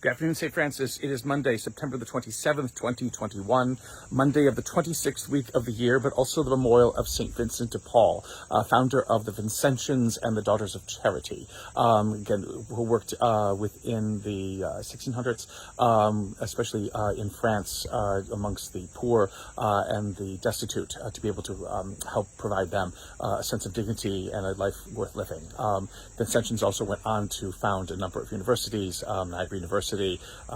Good afternoon, St. Francis. It is Monday, September the 27th, 2021, Monday of the 26th week of the year, but also the memorial of St. Vincent de Paul, founder of the Vincentians and the Daughters of Charity, again, who worked within the 1600s, especially in France, amongst the poor and the destitute, to be able to help provide them a sense of dignity and a life worth living. Vincentians also went on to found a number of universities, Niagara University,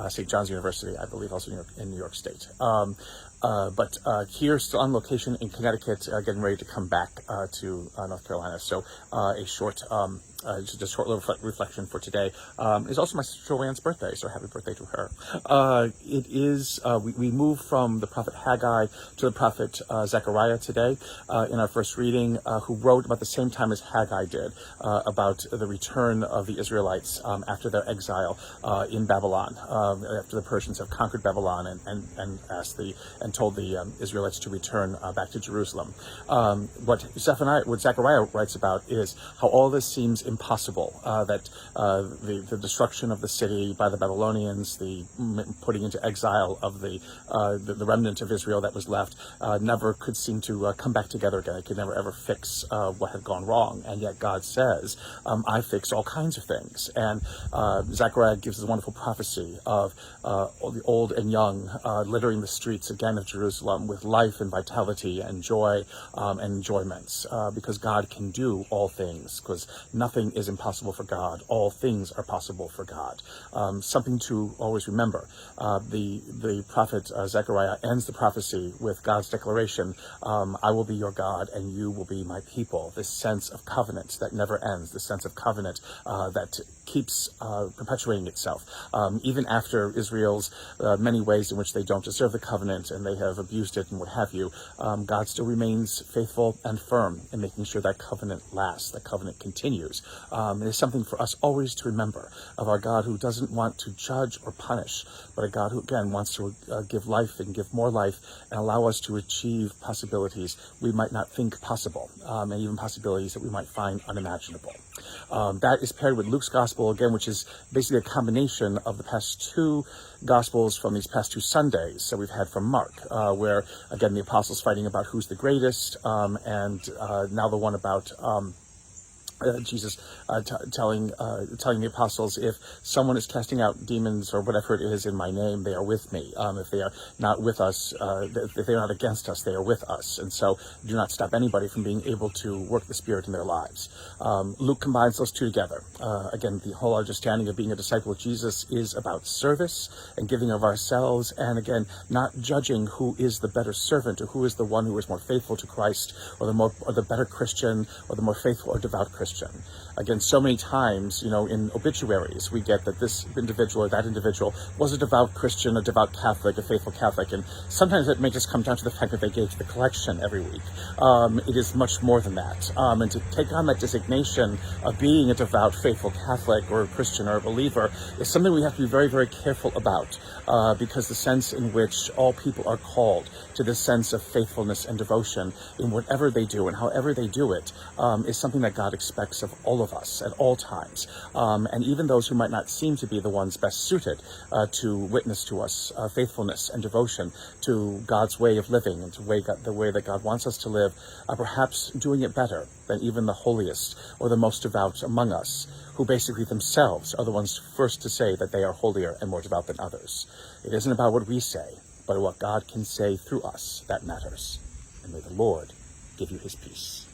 St. John's University, I believe, also in New York State. But here, still on location in Connecticut, getting ready to come back to North Carolina. So just a short little reflection for today is also my sister Joanne's birthday, so happy birthday to her. It is, we move from the prophet Haggai to the prophet Zechariah today in our first reading, who wrote about the same time as Haggai did about the return of the Israelites after their exile in Babylon, after the Persians have conquered Babylon and told the Israelites to return back to Jerusalem. What Zechariah writes about is how all this seems impossible, that the destruction of the city by the Babylonians, the putting into exile of the remnant of Israel that was left, never could seem to come back together again. It could never ever fix what had gone wrong. And yet God says, I fix all kinds of things. And Zechariah gives this wonderful prophecy of the old and young littering the streets again of Jerusalem with life and vitality and joy and enjoyments, because God can do all things, because nothing is impossible for God. All things are possible for God. Something to always remember. The prophet Zechariah ends the prophecy with God's declaration, I will be your God and you will be my people. This sense of covenant that never ends, this sense of covenant that keeps perpetuating itself. Even after Israel's many ways in which they don't deserve the covenant and they have abused it and what have you, God still remains faithful and firm in making sure that covenant lasts, that covenant continues. It is something for us always to remember of our God, who doesn't want to judge or punish, but a God who, again, wants to give life and give more life and allow us to achieve possibilities we might not think possible, and even possibilities that we might find unimaginable. That is paired with Luke's gospel, again, which is basically a combination of the past two gospels from these past two Sundays that we've had from Mark, where, again, the apostles fighting about who's the greatest, and now the one about Jesus telling the apostles, if someone is casting out demons or whatever it is in my name, they are with me. If they are not with us, if they are not against us, they are with us. And so do not stop anybody from being able to work the Spirit in their lives. Luke combines those two together. Again, the whole understanding of being a disciple of Jesus is about service and giving of ourselves, and again, not judging who is the better servant or who is the one who is more faithful to Christ, or the better Christian, or the more faithful or devout Christian. Again, so many times, in obituaries, we get that this individual or that individual was a devout Christian, a devout Catholic, a faithful Catholic, and sometimes it may just come down to the fact that they gave to the collection every week. It is much more than that. And to take on that designation of being a devout, faithful Catholic or a Christian or a believer is something we have to be very, very careful about, because the sense in which all people are called to this sense of faithfulness and devotion in whatever they do and however they do it is something that God expects of all of us at all times, and even those who might not seem to be the ones best suited to witness to us faithfulness and devotion to God's way of living and to the way that God wants us to live, perhaps doing it better than even the holiest or the most devout among us, who basically themselves are the ones first to say that they are holier and more devout than others. It isn't about what we say, but what God can say through us that matters. And may the Lord give you his peace.